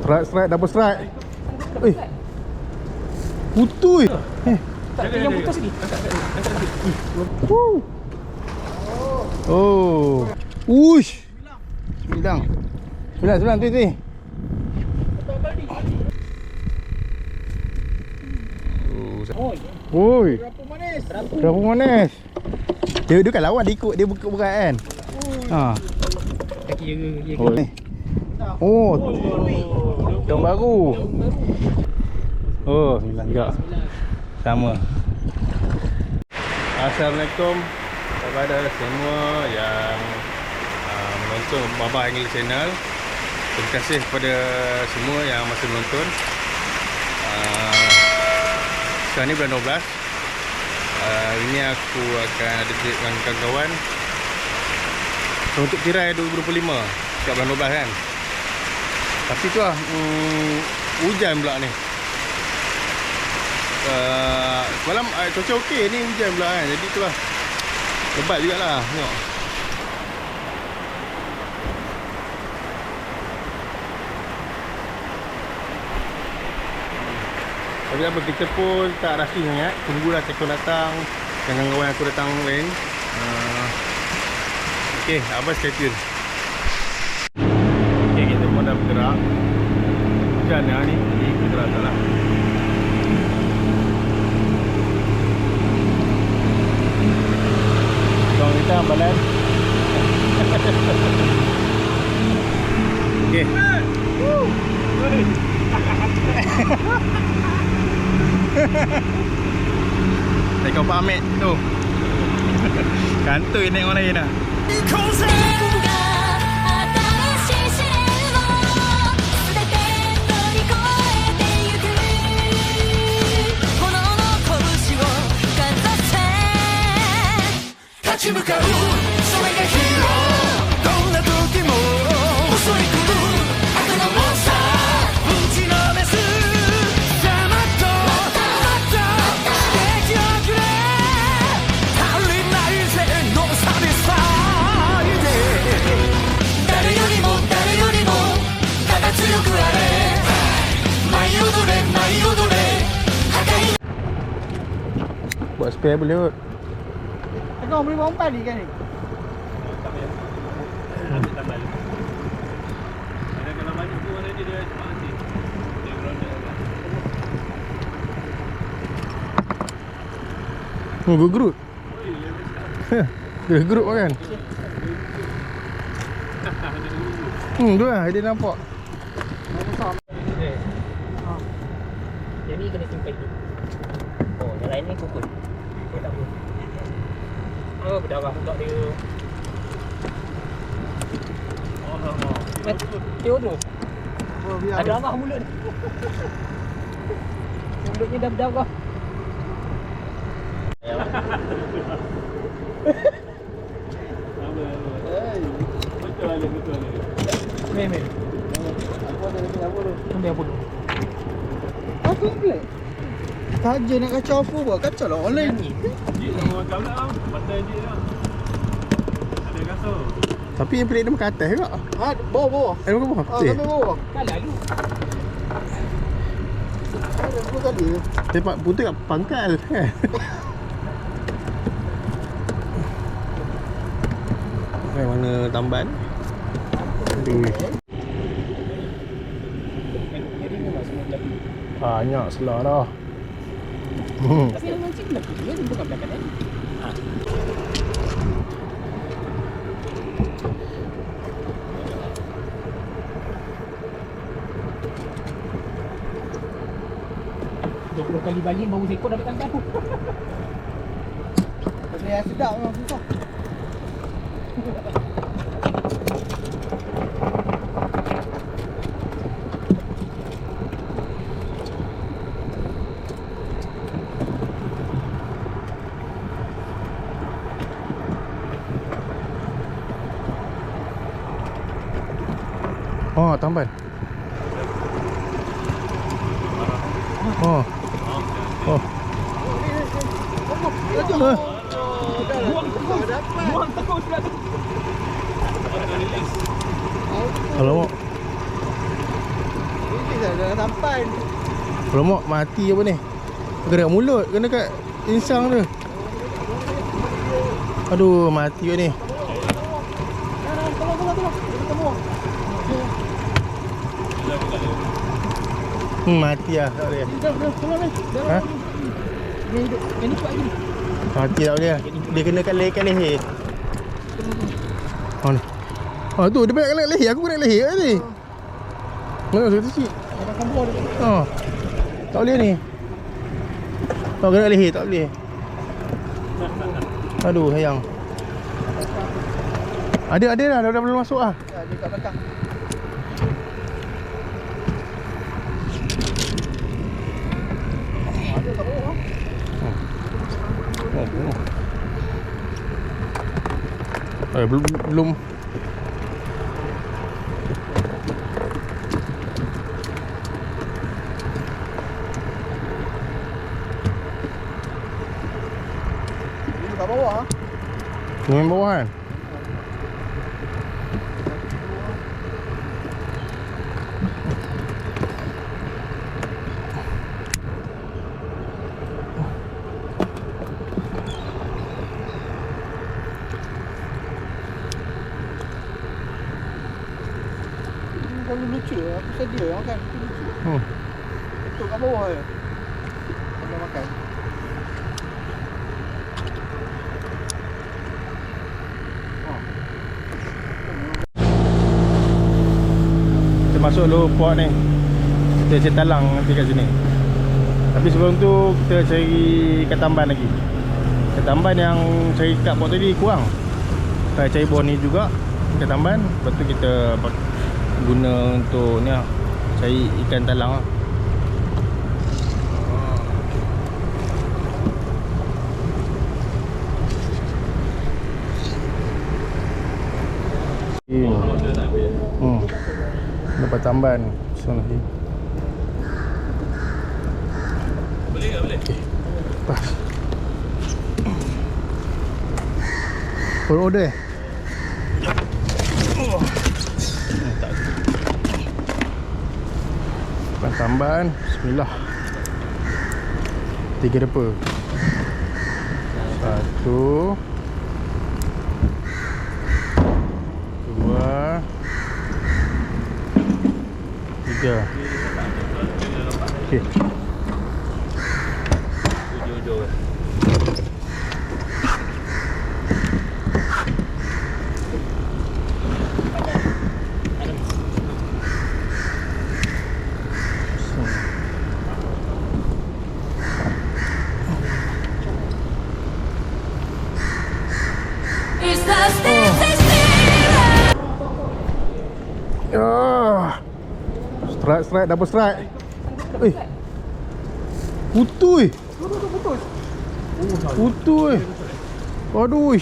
Strike, double strike. Eh, putui. Yang putus ni. Oh. Uish. Sembilan, tu. Oi. Berapa manis? Dia kan lawan, dia ikut, dia buka berat kan. Ha. Kaki dia. Oh. Yang baru. Oh, 9 juga. Sama. Assalamualaikum kepada semua yang menonton Baba English Channel. Terima kasih kepada semua yang masih menonton. Sekarang ni bulan 12. Hari ni aku akan ada trip dengan kawan-kawan untuk tirai 2025 kat bulan 12 kan. Tapi tu lah, hujan pula ni. Semalam cuaca okey, ni hujan pula kan. Jadi tu lah, lebat jugalah. Tengok. Tapi apa, kita pun tak rushing sangat. Tunggulah Tekon datang, kawan-kawan aku datang lain. Okay, abang stay tune. Okay, kita pun dah bergerak. Hujan lah ni, jadi bergerak tak lah. Tolong kita balan. Okay. Tengok Pak Ahmed tu. Kantoi naik orang lain dah. Buat spare boleh kot. Kau boleh bawa umpan ni kan ni? Tak payah. Ambil tambal. Ada kalau balik tu orang dia cuma nanti. Dia ronda kan. Oh, gerut. Dia gerut kan? Tu lah, dia nampak. Yang ni kena simpan tu. Oh, yang lain ni kukus. Oh, tak apa. Oh, berdarah pula dia. Tengok tu. Ada darah mulut ni. Mulutnya dah berdarah. Betul. Meme. Apa ada lagi apa tu? Ambil apa tu? Apa pula? Saja nak kacau apa buat? Kacau lah online ni. Dia nak kau lah. Pantai dia lah. Ada kasut. Tapi yang pelik dia makan atas juga. Ha, bawah. Makan bawah? Betul? Sampai bawah. Kan lalu. Ada apa tadi? Tepak putih kat pangkal. Mana tamban? Aduh. Banyak selah dah. Tapi yang mancing belakang dia bukan belakang tadi. Ha. Kali balik baru seekor dapat tangkap aku. Benda yang sedap memang susah. Oh, tamban. Oh. Oh. Buang tekuk sebelah tu. Alamak. dah sampai. Lemak mati apa ni? Kena kat mulut, kena kat insang tu. Aduh, mati kot ni. Mati lah, tak boleh. Ha? Ini kuat lagi. Mati tak boleh lah. Dia kena kat leher. Oh ni. Oh tu, dia banyak kat leher. Aku pun nak leher kat ni. Mana tu kecil. Ada kompor dia. Oh. Tak boleh ni. Oh, kena kat leher, tak boleh. Aduh, sayang. Ada dah, dah boleh masuk lah. Ya, dia kat belakang. Ada kat bawah. Belum. Ini kat bawah. Main bawah kan? Kalau lucu, aku sedia makan. Itu lucu. Betul kat bawah je. Sambil makan. Kita masuk dulu port ni. Kita cari talang nanti kat sini. Tapi sebelum tu kita cari kat tamban lagi. Kat tamban yang cari kat port tadi kurang. Kita cari bawah ni juga kat tamban. Lepas tu kita guna untuk ni lah, cari ikan talang lah. Dapat tamban. Bismillah. Boleh ke? Boleh. Okay. Pas. Order tambahan. Bismillah. 3 depa. 1 2 3. Okey. Strike, double strike. Putui. Putui. Aduh.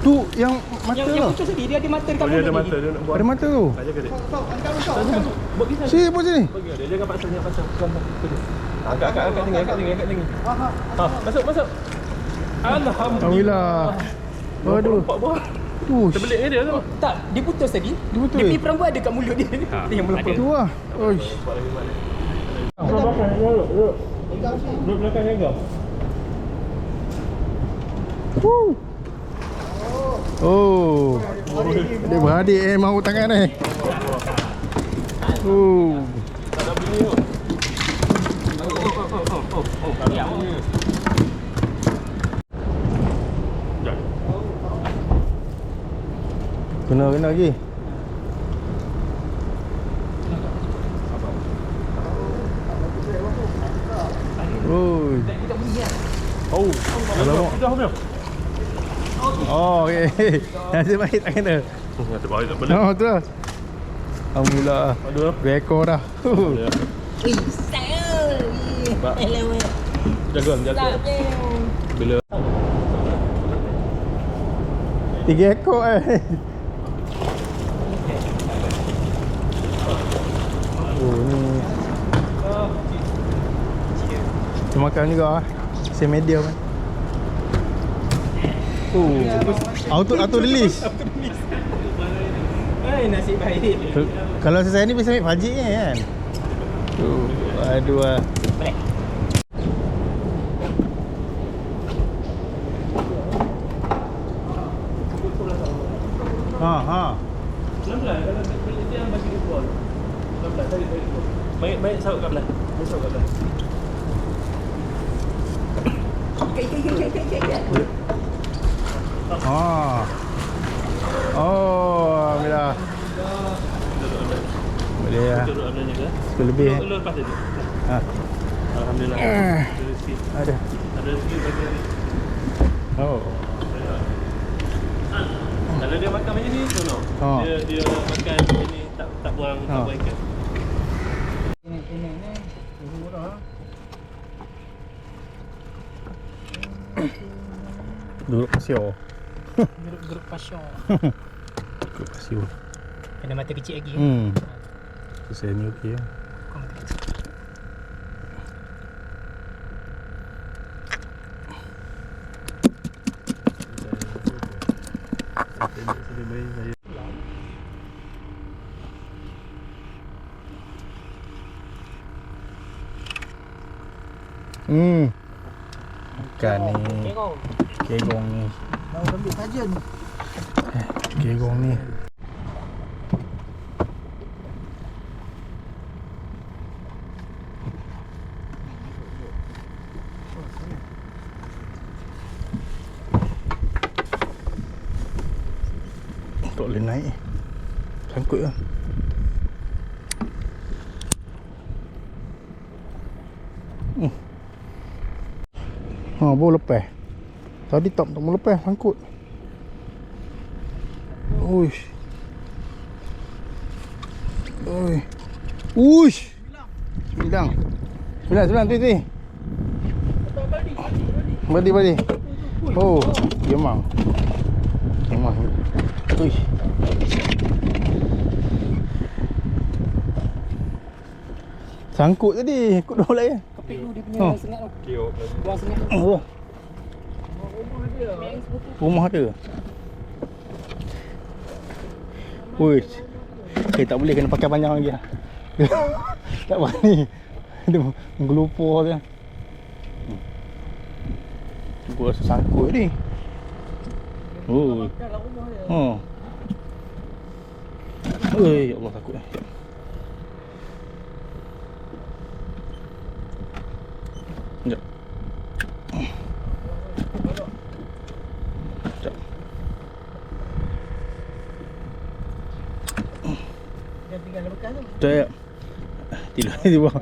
Tu yang mata tu. Yang pucuk tadi dia ada mata dekat mulut. Ada mata, dia nak buat. Ada mata tu. Sini, buat sini. Dia jangan paksa, jangan paksa. Angkat tinggi. Masuk. Alhamdulillah. Aduh. Terbelit dengan dia tu. Tak, dia putus tadi. Dia putus. Dia punya perambut ada kat mulut dia. Dia yang melapar. Tu lah. Oish. Duduk belakang jaga. Oh. Dia beradik mahu tangan ni. Tak ada bunyi tu. Kena lagi. Oh. Oh. Alamak. Kita hamil. Oh, okey. Nasib baik tak kena. Nasib baik tak boleh. Oh, tu lah. Alhamdulillah. Aduh. 2 ekor dah. Jaga. Bila 3 ekor Oh, ni. Kita makan juga ah. Saya medium kan. Auto release. Hai, nasib baik. Kalau saya ni bisa ambil pajik kan. Aduh ah. Boleh. Ha. Pelan-pelan kalau dia yang bagi dia keluar. Pelan-pelan tarik keluar. Baik sarut kat belah. Baik sarut kat belah. Oh, alhamdulillah. Boleh lah. Turut ambilnya ke? Sepuluh lebih. Lu lepas tadi. Ha. Alhamdulillah. Ada rezeki. Ada. Ada rezeki bagi hari. Oh. Kalau dia makan macam ni, no. Oh. Dia makan ini tak buang ikan. Ini murah. Duduk pasir. Geruk passion. Duduk pasir. Kena mata kecil lagi. Saya ni okey lah. Kau mata kecil. Ikan ni. Kegong ni. Mau ambil sajen. Kegong ni. Tak boleh naik. Sangkut lah. Baru lepas. Tadi tak mau lepas, sangkut. Uish. Uish. Sembilan, tu. Badi. Oh, memang. Uish. Sangkut tadi, ikut dua lain. Kepik tu dia punya sengat tu. Kiok lagi. Buang sengat. Oh. Rumah ada. Uish. Tak boleh, kena pakai panjang lagi lah. Tak berani. Dia menggelupur dia. Gua rasa sangkut ni. Oh. Oi, ya Allah, takut. Sekejap. Dia tinggal bekas tu. Tak. Tidur di bawah.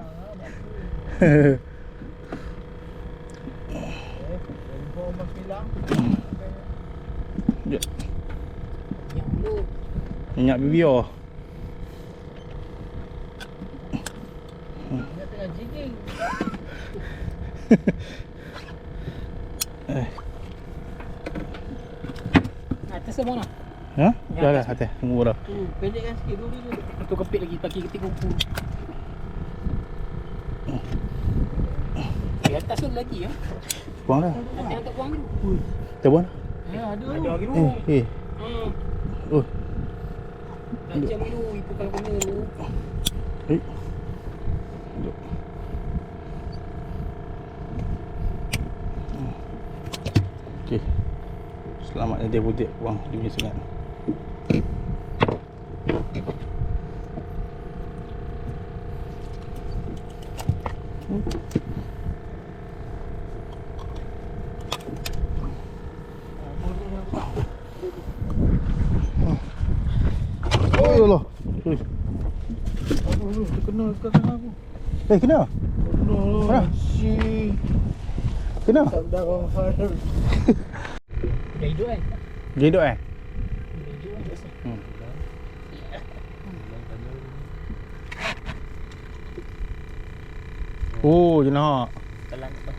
Bawa mas bilang. Sekejap. Yang dulu. Minyak bibir. Dia tengah jigging. Atas apa nak? Ha? Dah lah atas. Tunggu dah. Pendekkan sikit dulu ni. Itu kepik lagi pakai ketik kumpul. Di atas tu lagi ya. Buang dah. Nanti angkat buang dulu. Kita buang. Ya, ada. Ada lagi dulu. Oh. Nak jam dulu ibu kalau kena dulu. Duduk. Okey. Selamatnya dia butik buang dia punya sengat. Oh Allah. Aduh, terkena kat tangan aku. Kena? Kena. Si. Kena? Tak darah fire. Dah hidup kan? Dia hidup eh? Dah hidup kan biasa. Oh, jenah. Telan apa?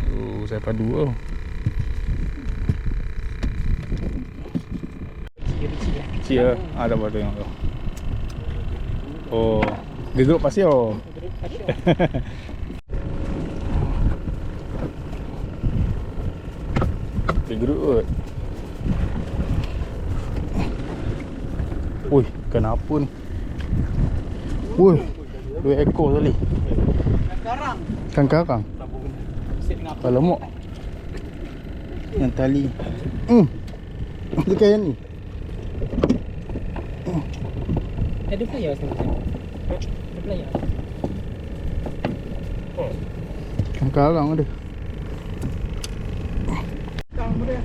Oh, saya padu oh. Kecil lah. Ada pada yang tu. Oh, gegeruk pasir. gerut kot. Ui, kenapa ni? Ui, 2 ekor tadi. Karang. Kan karang. Set dengan apa? Alamak. Yang tali. Dia kayak ni. Ada player sebenarnya. Ada player. Kan karang ada. Tang dia.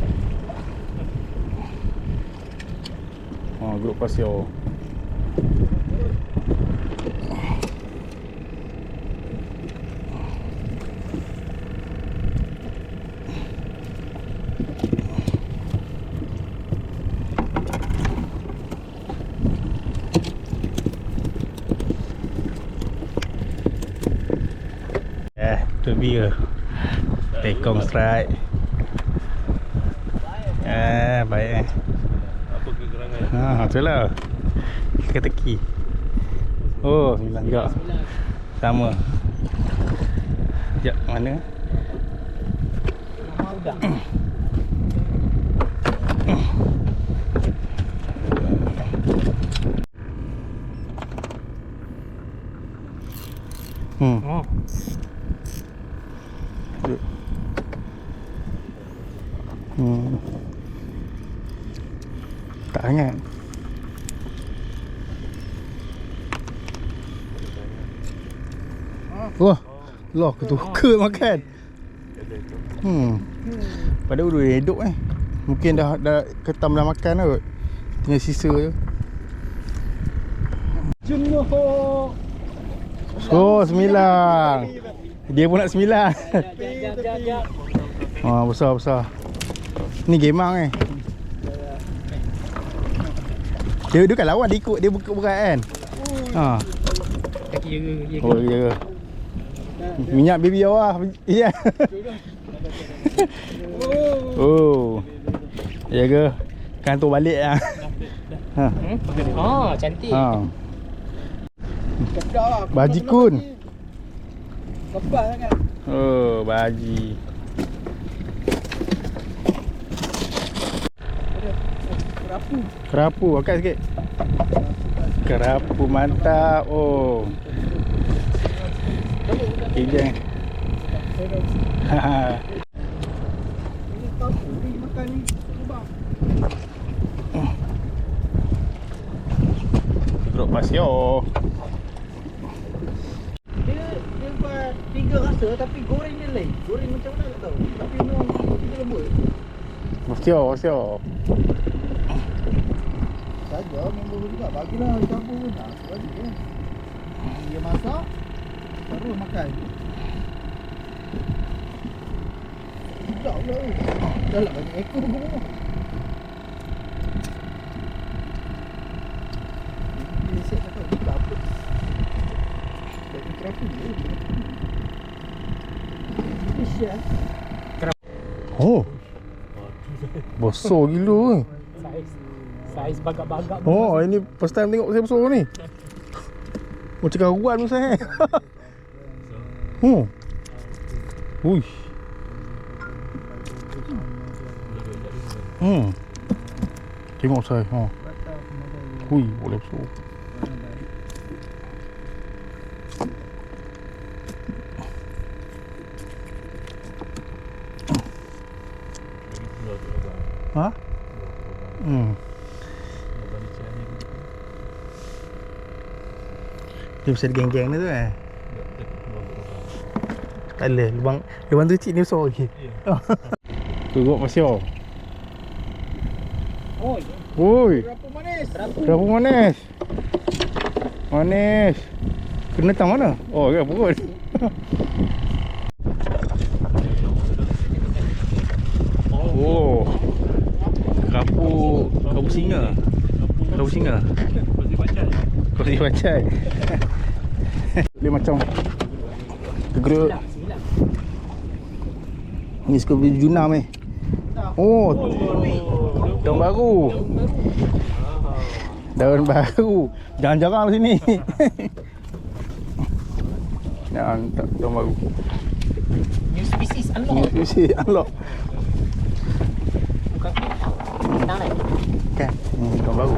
Grup pasir. Tu dia. Tekong strike. Baik. Apa kekurangan? Itulah. Teka-teki. Oh, 9 juga. Sama. Sekejap, mana? Udah. Oh. Tak hangat. Wah, loh ketuka makan. Pada udah hidup Mungkin dah ketam dah makan kot. Tinggal sisa je. Jenuh. Oh, 9. Dia pun nak 9. Jap. Besar. Ni gemang Dia kan lawan, dia ikut, dia buka berat kan. Kaki jaga. Oh, dia jaga. Minyak baby awak. Ya. Oh. Jaga. Kantor balik lah. Cantik. Sedap lah. Baji kun. Lepas sangat. Oh, baji. Kerapu, angkat sikit. Kerapu mantap. Oh. Hijau. Ini kapu ni makan ni. Lubang. Grup pasir. Dia buat 3 rasa tapi goreng dia lain. Goreng macam mana tak tahu. Tapi memang kita lembut. Pasir. Saja member juga bagilah campur pun. Bagi dia. Dia masak terus makan. Sedap lah. Dah lah banyak ekor pun. Dia set cakap buka apa. Bagi kerapu dia. Isya. Oh. Besar gila. Saiz bagak-bagak. Oh, ini first time tengok saya besar ni. Macam karuan tu saya. Ui. Tengok saya. Ui, boleh besar. Ha? Dia bisa geng-geng ni tu Tak ada, lubang tu kecil ni besar lagi. Turut pasir. Oi. Kerapu manis. Kerapu manis. Manis. Kena tang mana? Oh, ke perut. Oh. Kerapu singa. Kerapu singa. Kosi pacai. Dia macam tergerut. Ni suka beli junam Oh, daun baru. Daun baru. Jarang-jarang sini. Daun baru. New species unlock. New species unlock. Datang lah. Kan? Kawan baru.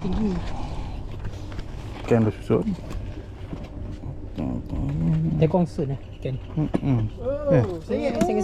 Tinggi. Kan bersusun. Dia kongsun lah. Kan. Hmm. Oh, saya Sing.